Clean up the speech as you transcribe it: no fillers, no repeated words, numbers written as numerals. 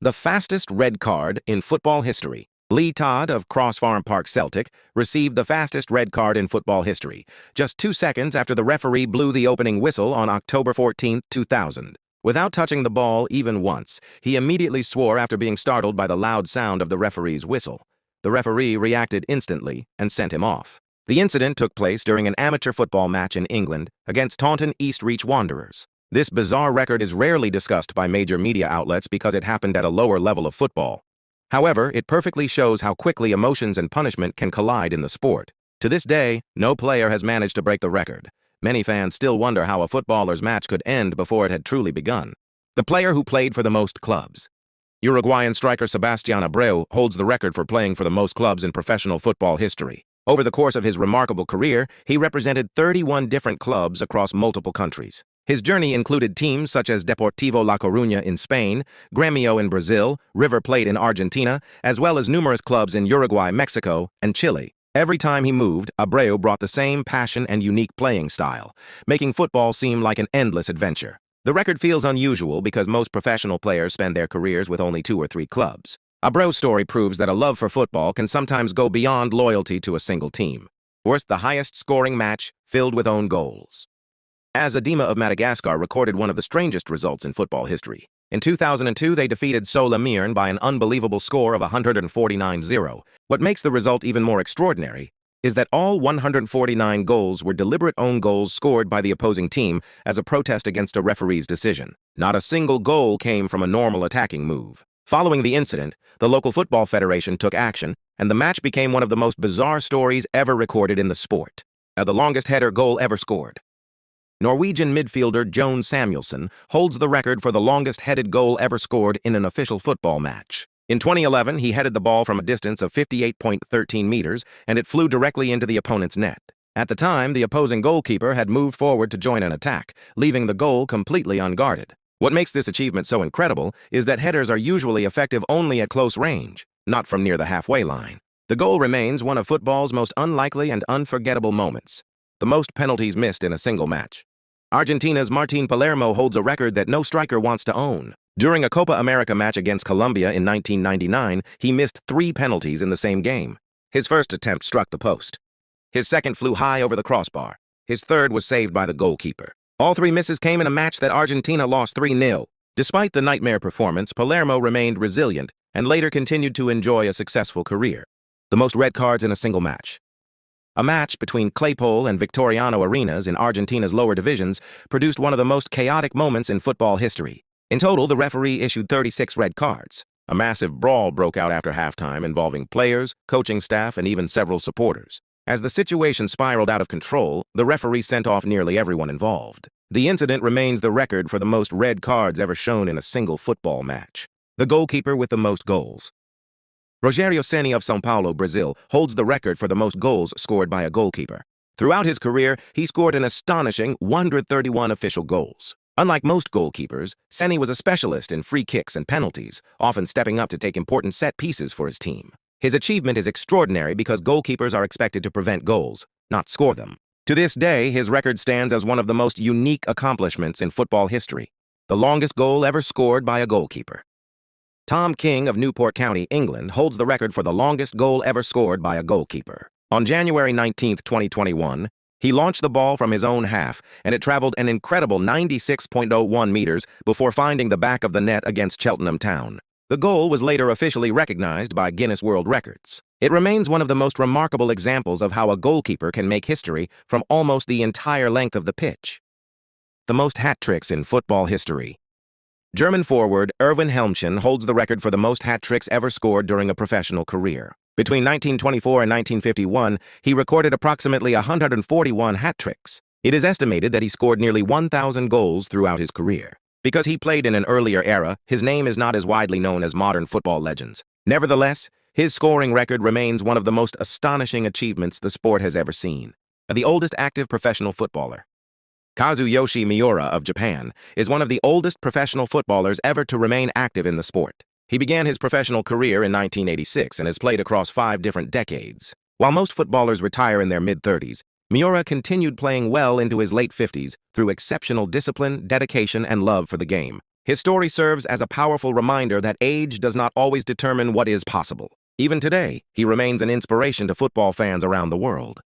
The fastest red card in football history. Lee Todd of Cross Farm Park Celtic received the fastest red card in football history, just 2 seconds after the referee blew the opening whistle on October 14, 2000. Without touching the ball even once, he immediately swore after being startled by the loud sound of the referee's whistle. The referee reacted instantly and sent him off. The incident took place during an amateur football match in England against Taunton East Reach Wanderers. This bizarre record is rarely discussed by major media outlets because it happened at a lower level of football. However, it perfectly shows how quickly emotions and punishment can collide in the sport. To this day, no player has managed to break the record. Many fans still wonder how a footballer's match could end before it had truly begun. The player who played for the most clubs. Uruguayan striker Sebastián Abreu holds the record for playing for the most clubs in professional football history. Over the course of his remarkable career, he represented 31 different clubs across multiple countries. His journey included teams such as Deportivo La Coruña in Spain, Gremio in Brazil, River Plate in Argentina, as well as numerous clubs in Uruguay, Mexico, and Chile. Every time he moved, Abreu brought the same passion and unique playing style, making football seem like an endless adventure. The record feels unusual because most professional players spend their careers with only 2 or 3 clubs. Abreu's story proves that a love for football can sometimes go beyond loyalty to a single team. Worth the highest scoring match filled with own goals. Azadima of Madagascar recorded one of the strangest results in football history. In 2002, they defeated Sola by an unbelievable score of 149-0. What makes the result even more extraordinary is that all 149 goals were deliberate own goals scored by the opposing team as a protest against a referee's decision. Not a single goal came from a normal attacking move. Following the incident, the local football federation took action, and the match became one of the most bizarre stories ever recorded in the sport. The longest header goal ever scored. Norwegian midfielder Jon Samuelsson holds the record for the longest headed goal ever scored in an official football match. In 2011, he headed the ball from a distance of 58.13 meters, and it flew directly into the opponent's net. At the time, the opposing goalkeeper had moved forward to join an attack, leaving the goal completely unguarded. What makes this achievement so incredible is that headers are usually effective only at close range, not from near the halfway line. The goal remains one of football's most unlikely and unforgettable moments. The most penalties missed in a single match. Argentina's Martín Palermo holds a record that no striker wants to own. During a Copa America match against Colombia in 1999, he missed 3 penalties in the same game. His first attempt struck the post. His second flew high over the crossbar. His third was saved by the goalkeeper. All 3 misses came in a match that Argentina lost 3-0. Despite the nightmare performance, Palermo remained resilient and later continued to enjoy a successful career. The most red cards in a single match. A match between Claypole and Victoriano Arenas in Argentina's lower divisions produced one of the most chaotic moments in football history. In total, the referee issued 36 red cards. A massive brawl broke out after halftime involving players, coaching staff, and even several supporters. As the situation spiraled out of control, the referee sent off nearly everyone involved. The incident remains the record for the most red cards ever shown in a single football match. The goalkeeper with the most goals. Rogério Ceni of São Paulo, Brazil, holds the record for the most goals scored by a goalkeeper. Throughout his career, he scored an astonishing 131 official goals. Unlike most goalkeepers, Ceni was a specialist in free kicks and penalties, often stepping up to take important set pieces for his team. His achievement is extraordinary because goalkeepers are expected to prevent goals, not score them. To this day, his record stands as one of the most unique accomplishments in football history, the longest goal ever scored by a goalkeeper. Tom King of Newport County, England, holds the record for the longest goal ever scored by a goalkeeper. On January 19, 2021, he launched the ball from his own half, and it traveled an incredible 96.01 meters before finding the back of the net against Cheltenham Town. The goal was later officially recognized by Guinness World Records. It remains one of the most remarkable examples of how a goalkeeper can make history from almost the entire length of the pitch. The most hat tricks in football history. German forward Erwin Helmchen holds the record for the most hat tricks ever scored during a professional career. Between 1924 and 1951, he recorded approximately 141 hat tricks. It is estimated that he scored nearly 1,000 goals throughout his career. Because he played in an earlier era, his name is not as widely known as modern football legends. Nevertheless, his scoring record remains one of the most astonishing achievements the sport has ever seen. The oldest active professional footballer. Kazuyoshi Miura of Japan is one of the oldest professional footballers ever to remain active in the sport. He began his professional career in 1986 and has played across 5 different decades. While most footballers retire in their mid-30s, Miura continued playing well into his late 50s through exceptional discipline, dedication, and love for the game. His story serves as a powerful reminder that age does not always determine what is possible. Even today, he remains an inspiration to football fans around the world.